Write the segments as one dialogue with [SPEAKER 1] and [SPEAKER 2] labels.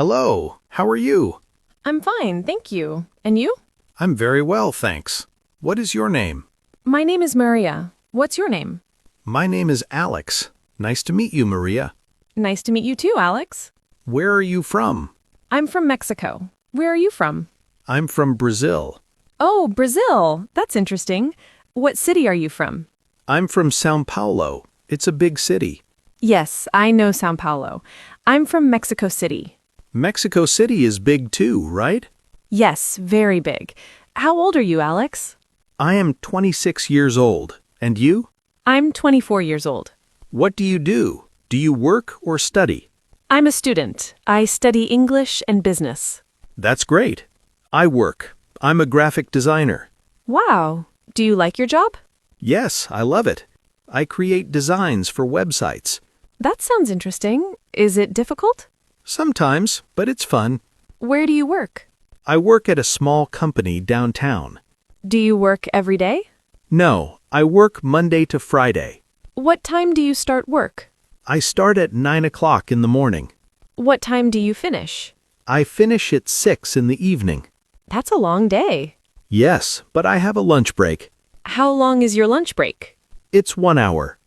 [SPEAKER 1] Hello, how are you?
[SPEAKER 2] I'm fine, thank you. And you?
[SPEAKER 1] I'm very well, thanks. What is your name?
[SPEAKER 2] My name is Maria. What's your name?
[SPEAKER 1] My name is Alex. Nice to meet you, Maria.
[SPEAKER 2] Nice to meet you too, Alex.
[SPEAKER 1] Where are you from?
[SPEAKER 2] I'm from Mexico. Where are you from?
[SPEAKER 1] I'm from Brazil.
[SPEAKER 2] Oh, Brazil. That's interesting. What city are you from?
[SPEAKER 1] I'm from São Paulo. It's a big city.
[SPEAKER 2] Yes, I know São Paulo. I'm from Mexico City.
[SPEAKER 1] Mexico City is big too, right?
[SPEAKER 2] Yes, very big. How old are you, Alex?
[SPEAKER 1] I am 26 years old. And you?
[SPEAKER 2] I'm 24 years old.
[SPEAKER 1] What do you do? Do you work or study?
[SPEAKER 2] I'm a student. I study English and business.
[SPEAKER 1] That's great. I work. I'm a graphic designer.
[SPEAKER 2] Wow. Do you like your job?
[SPEAKER 1] Yes, I love it. I create designs for websites.
[SPEAKER 2] That sounds interesting. Is it difficult?
[SPEAKER 1] Sometimes, but it's fun.
[SPEAKER 2] Where do you work?
[SPEAKER 1] I work at a small company downtown.
[SPEAKER 2] Do you work every day?
[SPEAKER 1] No, I work Monday to Friday.
[SPEAKER 2] What time do you start work?
[SPEAKER 1] I start at 9 o'clock in the morning.
[SPEAKER 2] What time do you finish?
[SPEAKER 1] I finish at 6 in the evening.
[SPEAKER 2] That's a long day.
[SPEAKER 1] Yes, but I have a lunch break.
[SPEAKER 2] How long is your lunch break?
[SPEAKER 1] It's 1 hour.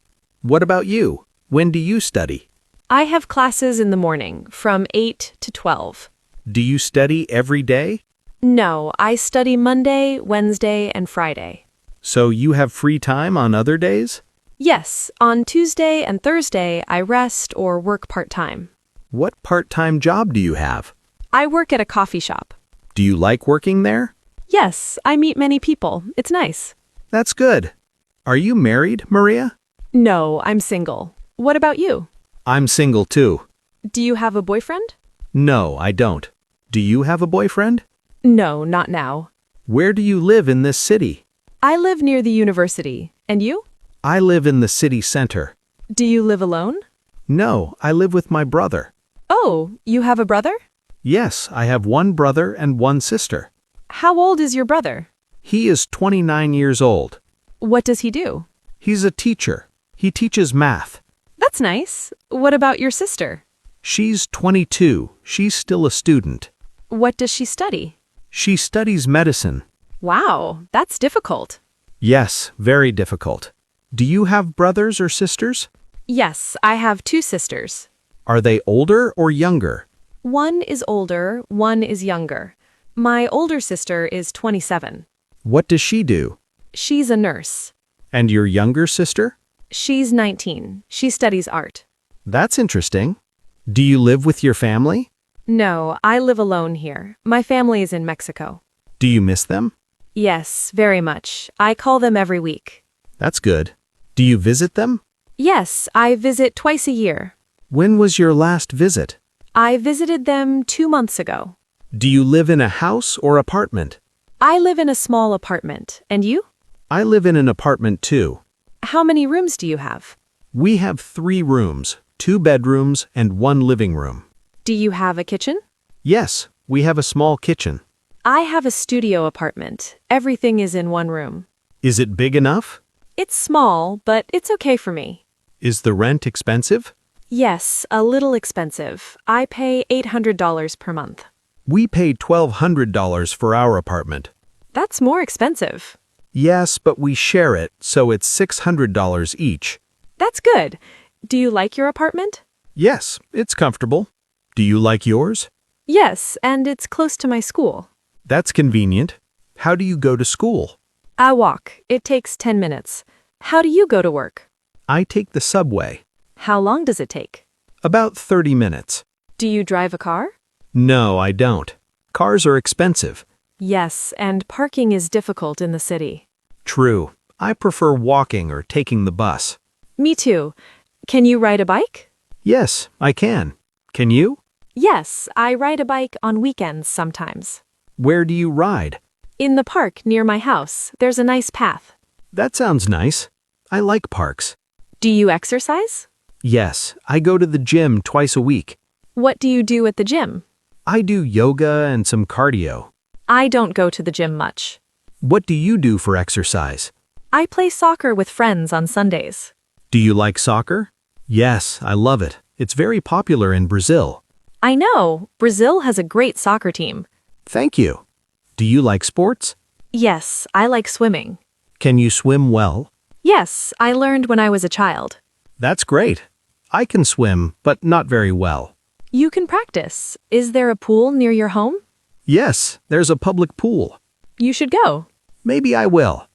[SPEAKER 1] What about you? When do you study?
[SPEAKER 2] I have classes in the morning from 8 to 12.
[SPEAKER 1] Do you study every day?
[SPEAKER 2] No, I study Monday, Wednesday, and Friday.
[SPEAKER 1] So you have free time on other days?
[SPEAKER 2] Yes, on Tuesday and Thursday I rest or work part-time.
[SPEAKER 1] What part-time job do you have?
[SPEAKER 2] I work at a coffee shop.
[SPEAKER 1] Do you like working there?
[SPEAKER 2] Yes, I meet many people. It's nice.
[SPEAKER 1] That's good. Are you married, Maria?
[SPEAKER 2] No, I'm single. What about you?
[SPEAKER 1] I'm single too.
[SPEAKER 2] Do you have a boyfriend?
[SPEAKER 1] No, I don't. Do you have a boyfriend?
[SPEAKER 2] No, not now.
[SPEAKER 1] Where do you live in this city?
[SPEAKER 2] I live near the university. And you?
[SPEAKER 1] I live in the city center.
[SPEAKER 2] Do you live alone?
[SPEAKER 1] No, I live with my brother.
[SPEAKER 2] Oh, you have a brother?
[SPEAKER 1] Yes, I have one brother and one sister.
[SPEAKER 2] How old is your brother?
[SPEAKER 1] He is 29 years old.
[SPEAKER 2] What does he do?
[SPEAKER 1] He's a teacher. He teaches math.
[SPEAKER 2] That's nice. What about your sister?
[SPEAKER 1] She's 22. She's still a student.
[SPEAKER 2] What does she study?
[SPEAKER 1] She studies medicine.
[SPEAKER 2] Wow, that's difficult.
[SPEAKER 1] Yes, very difficult. Do you have brothers or sisters?
[SPEAKER 2] Yes, I have two sisters.
[SPEAKER 1] Are they older or younger?
[SPEAKER 2] One is older, one is younger. My older sister is 27.
[SPEAKER 1] What does she do?
[SPEAKER 2] She's a nurse.
[SPEAKER 1] And your younger sister?
[SPEAKER 2] She's 19. She studies art.
[SPEAKER 1] That's interesting. Do you live with your family?
[SPEAKER 2] No, I live alone here. My family is in Mexico.
[SPEAKER 1] Do you miss them?
[SPEAKER 2] Yes, very much. I call them every week.
[SPEAKER 1] That's good. Do you visit them?
[SPEAKER 2] Yes, I visit twice a year.
[SPEAKER 1] When was your last visit?
[SPEAKER 2] I visited them 2 months ago.
[SPEAKER 1] Do you live in a house or apartment?
[SPEAKER 2] I live in a small apartment. And you?
[SPEAKER 1] I live in an apartment too.
[SPEAKER 2] How many rooms do you have?
[SPEAKER 1] We have 3 rooms, 2 bedrooms, and 1 living room.
[SPEAKER 2] Do you have a kitchen?
[SPEAKER 1] Yes, we have a small kitchen.
[SPEAKER 2] I have a studio apartment. Everything is in one room.
[SPEAKER 1] Is it big enough?
[SPEAKER 2] It's small, but it's okay for me.
[SPEAKER 1] Is the rent expensive?
[SPEAKER 2] Yes, a little expensive. I pay $800 per month.
[SPEAKER 1] We pay $1,200 for our apartment.
[SPEAKER 2] That's more expensive.
[SPEAKER 1] Yes, but we share it, so it's $600 each.
[SPEAKER 2] That's good. Do you like your apartment?
[SPEAKER 1] Yes, it's comfortable. Do you like yours?
[SPEAKER 2] Yes, and it's close to my school.
[SPEAKER 1] That's convenient. How do you go to school?
[SPEAKER 2] I walk. It takes 10 minutes. How do you go to work?
[SPEAKER 1] I take the subway.
[SPEAKER 2] How long does it take?
[SPEAKER 1] About 30 minutes.
[SPEAKER 2] Do you drive a car?
[SPEAKER 1] No, I don't. Cars are expensive.
[SPEAKER 2] Yes, and parking is difficult in the city.
[SPEAKER 1] True. I prefer walking or taking the bus.
[SPEAKER 2] Me too. Can you ride a bike?
[SPEAKER 1] Yes, I can. Can you?
[SPEAKER 2] Yes, I ride a bike on weekends sometimes.
[SPEAKER 1] Where do you ride?
[SPEAKER 2] In the park near my house, there's a nice path.
[SPEAKER 1] That sounds nice. I like parks.
[SPEAKER 2] Do you exercise?
[SPEAKER 1] Yes, I go to the gym twice a week.
[SPEAKER 2] What do you do at the gym?
[SPEAKER 1] I do yoga and some cardio.
[SPEAKER 2] I don't go to the gym much.
[SPEAKER 1] What do you do for exercise?
[SPEAKER 2] I play soccer with friends on Sundays.
[SPEAKER 1] Do you like soccer? Yes, I love it. It's very popular in Brazil.
[SPEAKER 2] I know. Brazil has a great soccer team.
[SPEAKER 1] Thank you. Do you like sports?
[SPEAKER 2] Yes, I like swimming.
[SPEAKER 1] Can you swim well?
[SPEAKER 2] Yes, I learned when I was a child.
[SPEAKER 1] That's great. I can swim, but not very well.
[SPEAKER 2] You can practice. Is there a pool near your home?
[SPEAKER 1] Yes, there's a public pool.
[SPEAKER 2] You should go.
[SPEAKER 1] Maybe I will.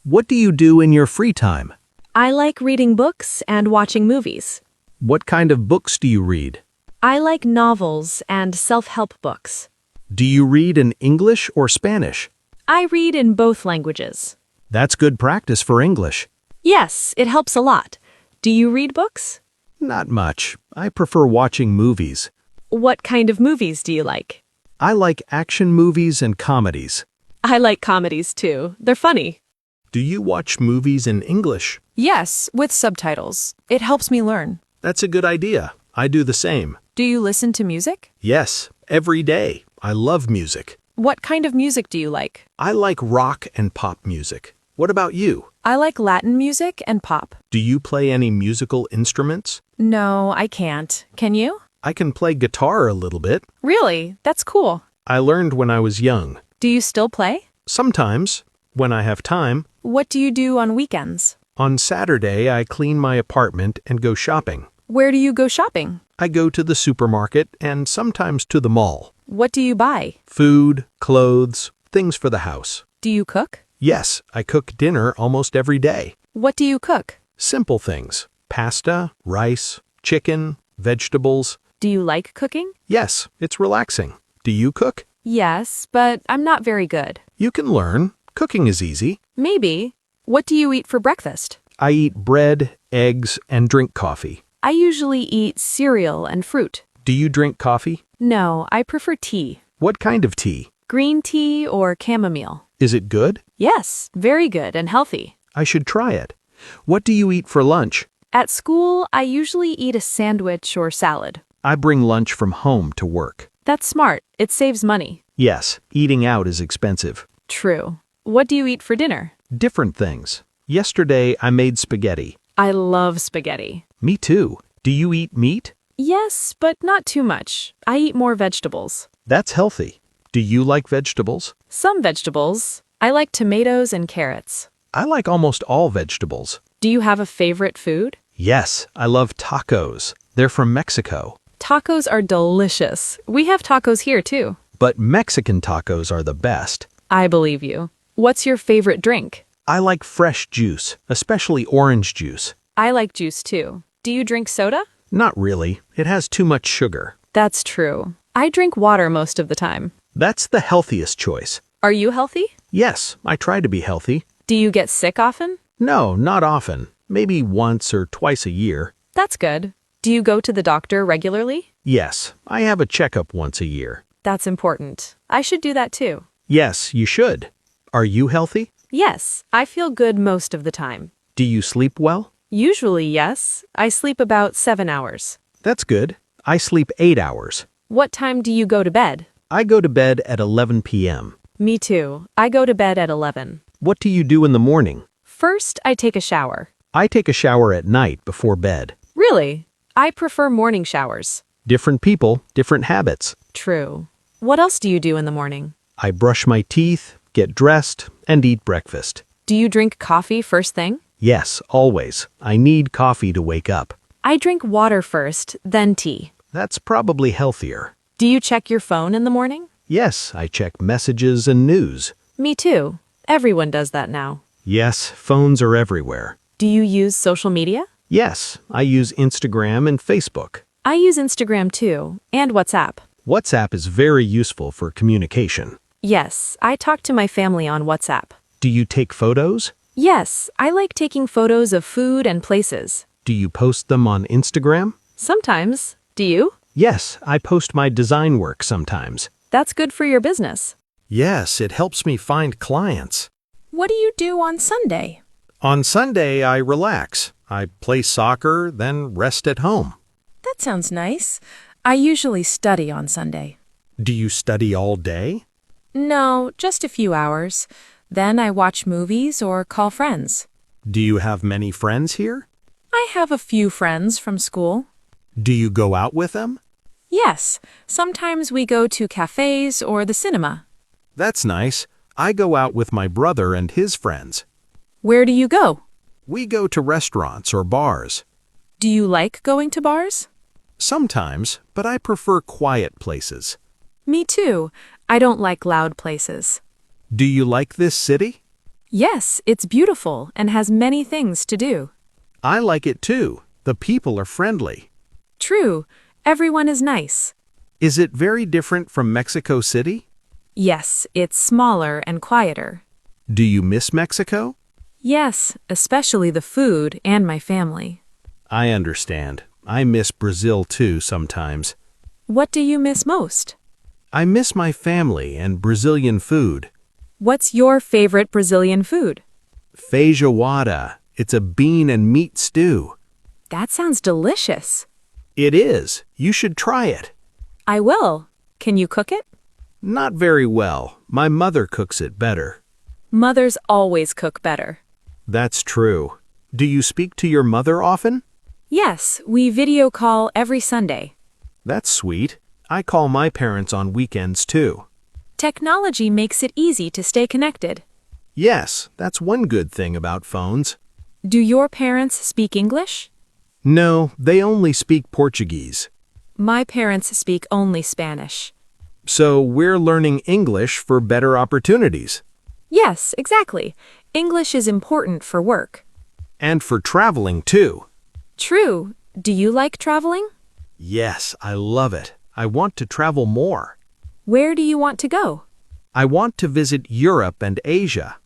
[SPEAKER 1] What do you do in your free time?
[SPEAKER 2] I like reading books and watching movies.
[SPEAKER 1] What kind of books do you read?
[SPEAKER 2] I like novels and self-help books.
[SPEAKER 1] Do you read in English or Spanish?
[SPEAKER 2] I read in both languages.
[SPEAKER 1] That's good practice for English.
[SPEAKER 2] Yes, it helps a lot. Do you read books?
[SPEAKER 1] Not much. I prefer watching movies.
[SPEAKER 2] What kind of movies do you like?
[SPEAKER 1] I like action movies and comedies.
[SPEAKER 2] I like comedies too. They're funny.
[SPEAKER 1] Do you watch movies in English?
[SPEAKER 3] Yes, with subtitles. It helps me learn.
[SPEAKER 1] That's a good idea. I do the same.
[SPEAKER 3] Do you listen to music?
[SPEAKER 1] Yes, every day. I love music.
[SPEAKER 3] What kind of music do you like?
[SPEAKER 1] I like rock and pop music. What about you?
[SPEAKER 3] I like Latin music and pop.
[SPEAKER 1] Do you play any musical instruments?
[SPEAKER 3] No, I can't. Can you?
[SPEAKER 1] I can play guitar a little bit.
[SPEAKER 3] Really? That's cool.
[SPEAKER 1] I learned when I was young.
[SPEAKER 3] Do you still play?
[SPEAKER 1] Sometimes, when I have time.
[SPEAKER 3] What do you do on weekends?
[SPEAKER 1] On Saturday, I clean my apartment and go shopping.
[SPEAKER 3] Where do you go shopping?
[SPEAKER 1] I go to the supermarket and sometimes to the mall.
[SPEAKER 3] What do you buy?
[SPEAKER 1] Food, clothes, things for the house.
[SPEAKER 3] Do you cook?
[SPEAKER 1] Yes, I cook dinner almost every day.
[SPEAKER 3] What do you cook?
[SPEAKER 1] Simple things. Pasta, rice, chicken, vegetables.
[SPEAKER 3] Do you like cooking?
[SPEAKER 1] Yes, it's relaxing. Do you cook?
[SPEAKER 3] Yes, but I'm not very good.
[SPEAKER 1] You can learn. Cooking is easy.
[SPEAKER 3] Maybe. What do you eat for breakfast?
[SPEAKER 1] I eat bread, eggs, and drink coffee.
[SPEAKER 3] I usually eat cereal and fruit.
[SPEAKER 1] Do you drink coffee?
[SPEAKER 3] No, I prefer tea.
[SPEAKER 1] What kind of tea?
[SPEAKER 3] Green tea or chamomile.
[SPEAKER 1] Is it good?
[SPEAKER 3] Yes, very good and healthy.
[SPEAKER 1] I should try it. What do you eat for lunch?
[SPEAKER 3] At school, I usually eat a sandwich or salad.
[SPEAKER 1] I bring lunch from home to work.
[SPEAKER 3] That's smart. It saves money.
[SPEAKER 1] Yes, eating out is expensive.
[SPEAKER 3] True. What do you eat for dinner?
[SPEAKER 1] Different things. Yesterday, I made spaghetti.
[SPEAKER 3] I love spaghetti.
[SPEAKER 1] Me too. Do you eat meat?
[SPEAKER 3] Yes, but not too much. I eat more vegetables.
[SPEAKER 1] That's healthy. Do you like vegetables?
[SPEAKER 3] Some vegetables. I like tomatoes and carrots.
[SPEAKER 1] I like almost all vegetables.
[SPEAKER 3] Do you have a favorite food?
[SPEAKER 1] Yes, I love tacos. They're from Mexico.
[SPEAKER 3] Tacos are delicious. We have tacos here too.
[SPEAKER 1] But Mexican tacos are the best.
[SPEAKER 3] I believe you. What's your favorite drink?
[SPEAKER 1] I like fresh juice, especially orange juice.
[SPEAKER 3] I like juice too. Do you drink soda?
[SPEAKER 1] Not really. It has too much sugar.
[SPEAKER 3] That's true. I drink water most of the time.
[SPEAKER 1] That's the healthiest choice.
[SPEAKER 3] Are you healthy?
[SPEAKER 1] Yes, I try to be healthy.
[SPEAKER 3] Do you get sick often?
[SPEAKER 1] No, not often. Maybe once or twice a year.
[SPEAKER 3] That's good. Do you go to the doctor regularly?
[SPEAKER 1] Yes, I have a checkup once a year.
[SPEAKER 3] That's important. I should do that too.
[SPEAKER 1] Yes, you should. Are you healthy?
[SPEAKER 3] Yes, I feel good most of the time.
[SPEAKER 1] Do you sleep well?
[SPEAKER 3] Usually, yes. I sleep about 7 hours.
[SPEAKER 1] That's good. I sleep 8 hours.
[SPEAKER 3] What time do you go to bed?
[SPEAKER 1] I go to bed at 11 p.m.
[SPEAKER 3] Me too. I go to bed at 11.
[SPEAKER 1] What do you do in the morning?
[SPEAKER 3] First, I take a shower.
[SPEAKER 1] I take a shower at night before bed.
[SPEAKER 3] Really? I prefer morning showers.
[SPEAKER 1] Different people, different habits.
[SPEAKER 3] True. What else do you do in the morning?
[SPEAKER 1] I brush my teeth, get dressed, and eat breakfast.
[SPEAKER 3] Do you drink coffee first thing?
[SPEAKER 1] Yes, always. I need coffee to wake up.
[SPEAKER 3] I drink water first, then tea.
[SPEAKER 1] That's probably healthier.
[SPEAKER 3] Do you check your phone in the morning?
[SPEAKER 1] Yes, I check messages and news.
[SPEAKER 3] Me too. Everyone does that now.
[SPEAKER 1] Yes, phones are everywhere.
[SPEAKER 3] Do you use social media?
[SPEAKER 1] Yes, I use Instagram and Facebook.
[SPEAKER 3] I use Instagram too, and WhatsApp.
[SPEAKER 1] WhatsApp is very useful for communication.
[SPEAKER 3] Yes, I talk to my family on WhatsApp.
[SPEAKER 1] Do you take photos?
[SPEAKER 3] Yes, I like taking photos of food and places.
[SPEAKER 1] Do you post them on Instagram?
[SPEAKER 3] Sometimes. Do you?
[SPEAKER 1] Yes, I post my design work sometimes.
[SPEAKER 3] That's good for your business.
[SPEAKER 1] Yes, it helps me find clients.
[SPEAKER 4] What do you do on Sunday?
[SPEAKER 1] On Sunday, I relax. I play soccer, then rest at home.
[SPEAKER 4] That sounds nice. I usually study on Sunday.
[SPEAKER 1] Do you study all day?
[SPEAKER 4] No, just a few hours. Then I watch movies or call friends.
[SPEAKER 1] Do you have many friends here?
[SPEAKER 4] I have a few friends from school.
[SPEAKER 1] Do you go out with them?
[SPEAKER 4] Yes, sometimes we go to cafes or the cinema.
[SPEAKER 1] That's nice. I go out with my brother and his friends.
[SPEAKER 4] Where do you go?
[SPEAKER 1] We go to restaurants or bars.
[SPEAKER 4] Do you like going to bars?
[SPEAKER 1] Sometimes, but I prefer quiet places.
[SPEAKER 3] Me too. I don't like loud places.
[SPEAKER 1] Do you like this city?
[SPEAKER 3] Yes, it's beautiful and has many things to do.
[SPEAKER 1] I like it too. The people are friendly.
[SPEAKER 3] True, everyone is nice.
[SPEAKER 1] Is it very different from Mexico City?
[SPEAKER 3] Yes, it's smaller and quieter.
[SPEAKER 1] Do you miss Mexico?
[SPEAKER 3] Yes, especially the food and my family.
[SPEAKER 1] I understand. I miss Brazil too sometimes.
[SPEAKER 3] What do you miss most?
[SPEAKER 1] I miss my family and Brazilian food.
[SPEAKER 3] What's your favorite Brazilian food?
[SPEAKER 1] Feijoada. It's a bean and meat stew.
[SPEAKER 3] That sounds delicious.
[SPEAKER 1] It is. You should try it.
[SPEAKER 3] I will. Can you cook it?
[SPEAKER 1] Not very well. My mother cooks it better.
[SPEAKER 3] Mothers always cook better.
[SPEAKER 1] That's true. Do you speak to your mother often?
[SPEAKER 3] Yes, we video call every Sunday.
[SPEAKER 1] That's sweet. I call my parents on weekends too.
[SPEAKER 3] Technology makes it easy to stay connected.
[SPEAKER 1] Yes, that's one good thing about phones.
[SPEAKER 3] Do your parents speak English?
[SPEAKER 1] No, they only speak Portuguese.
[SPEAKER 3] My parents speak only Spanish.
[SPEAKER 1] So we're learning English for better opportunities.
[SPEAKER 3] Yes, exactly. English is important for work.
[SPEAKER 1] And for traveling too.
[SPEAKER 3] True. Do you like traveling?
[SPEAKER 1] Yes, I love it. I want to travel more.
[SPEAKER 3] Where do you want to go?
[SPEAKER 1] I want to visit Europe and Asia.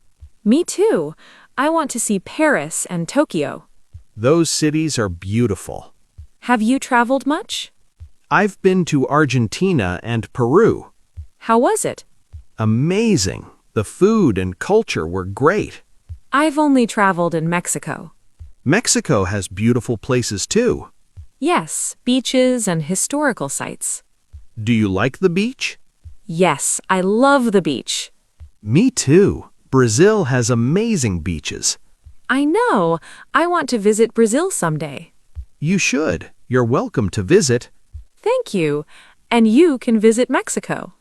[SPEAKER 3] Me too. I want to see Paris and Tokyo.
[SPEAKER 1] Those cities are beautiful.
[SPEAKER 3] Have you traveled much?
[SPEAKER 1] I've been to Argentina and Peru.
[SPEAKER 3] How was it?
[SPEAKER 1] Amazing. The food and culture were great.
[SPEAKER 3] I've only traveled in Mexico.
[SPEAKER 1] Mexico has beautiful places too.
[SPEAKER 3] Yes, beaches and historical sites.
[SPEAKER 1] Do you like the beach?
[SPEAKER 3] Yes, I love the beach.
[SPEAKER 1] Me too. Brazil has amazing beaches.
[SPEAKER 3] I know. I want to visit Brazil someday.
[SPEAKER 1] You should. You're welcome to visit.
[SPEAKER 3] Thank you. And you can visit Mexico.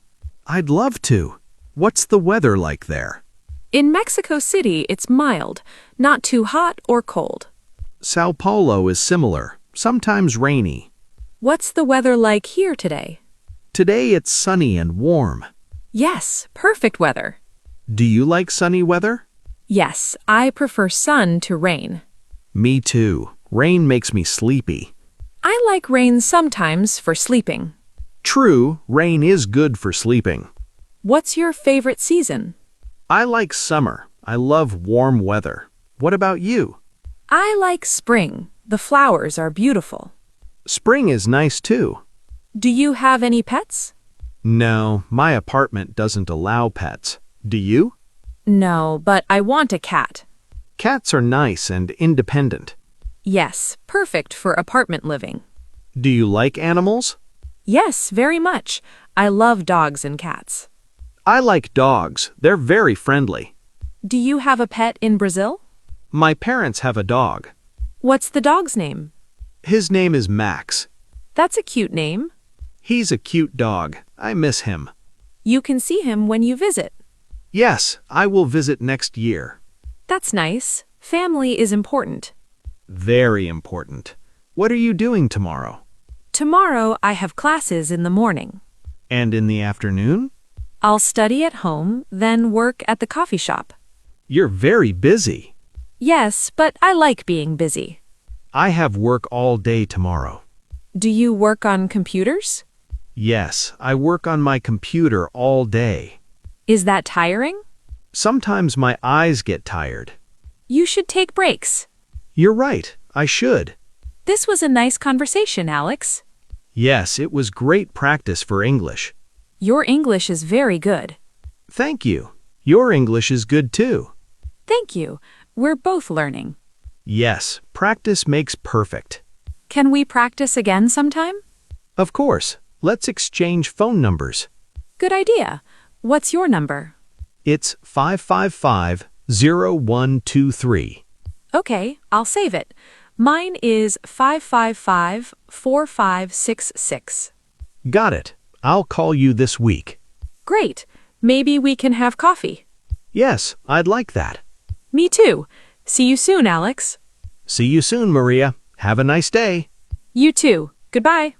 [SPEAKER 1] I'd love to. What's the weather like there?
[SPEAKER 3] In Mexico City, it's mild, not too hot or cold.
[SPEAKER 1] Sao Paulo is similar, sometimes rainy.
[SPEAKER 3] What's the weather like here today?
[SPEAKER 1] Today it's sunny and warm.
[SPEAKER 3] Yes, perfect weather.
[SPEAKER 1] Do you like sunny weather?
[SPEAKER 3] Yes, I prefer sun to rain.
[SPEAKER 1] Me too. Rain makes me sleepy.
[SPEAKER 3] I like rain sometimes for sleeping.
[SPEAKER 1] True, rain is good for sleeping.
[SPEAKER 3] What's your favorite season?
[SPEAKER 1] I like summer. I love warm weather. What about you?
[SPEAKER 3] I like spring. The flowers are beautiful.
[SPEAKER 1] Spring is nice too.
[SPEAKER 3] Do you have any pets?
[SPEAKER 1] No, my apartment doesn't allow pets. Do you?
[SPEAKER 3] No, but I want a cat.
[SPEAKER 1] Cats are nice and independent.
[SPEAKER 3] Yes, perfect for apartment living.
[SPEAKER 1] Do you like animals?
[SPEAKER 3] Yes, very much. I love dogs and cats.
[SPEAKER 1] I like dogs. They're very friendly.
[SPEAKER 3] Do you have a pet in Brazil?
[SPEAKER 1] My parents have a dog.
[SPEAKER 3] What's the dog's name?
[SPEAKER 1] His name is Max.
[SPEAKER 3] That's a cute name.
[SPEAKER 1] He's a cute dog. I miss him.
[SPEAKER 3] You can see him when you visit.
[SPEAKER 1] Yes, I will visit next year.
[SPEAKER 3] That's nice. Family is important.
[SPEAKER 1] Very important. What are you doing tomorrow?
[SPEAKER 3] Tomorrow I have classes in the morning.
[SPEAKER 1] And in the afternoon?
[SPEAKER 3] I'll study at home, then work at the coffee shop.
[SPEAKER 1] You're very busy.
[SPEAKER 3] Yes, but I like being busy.
[SPEAKER 1] I have work all day tomorrow.
[SPEAKER 3] Do you work on computers?
[SPEAKER 1] Yes, I work on my computer all day.
[SPEAKER 3] Is that tiring?
[SPEAKER 1] Sometimes my eyes get tired.
[SPEAKER 3] You should take breaks.
[SPEAKER 1] You're right, I should.
[SPEAKER 3] This was a nice conversation, Alex.
[SPEAKER 1] Yes, it was great practice for English.
[SPEAKER 3] Your English is very good.
[SPEAKER 1] Thank you. Your English is good too.
[SPEAKER 3] Thank you. We're both learning.
[SPEAKER 1] Yes, practice makes perfect.
[SPEAKER 3] Can we practice again sometime?
[SPEAKER 1] Of course. Let's exchange phone numbers.
[SPEAKER 3] Good idea. What's your number?
[SPEAKER 1] It's 555-0123.
[SPEAKER 3] Okay, I'll save it. Mine is 555-4566.
[SPEAKER 1] Got it. I'll call you this week.
[SPEAKER 3] Great. Maybe we can have coffee.
[SPEAKER 1] Yes, I'd like that.
[SPEAKER 3] Me too. See you soon, Alex.
[SPEAKER 1] See you soon, Maria. Have a nice day.
[SPEAKER 3] You too. Goodbye.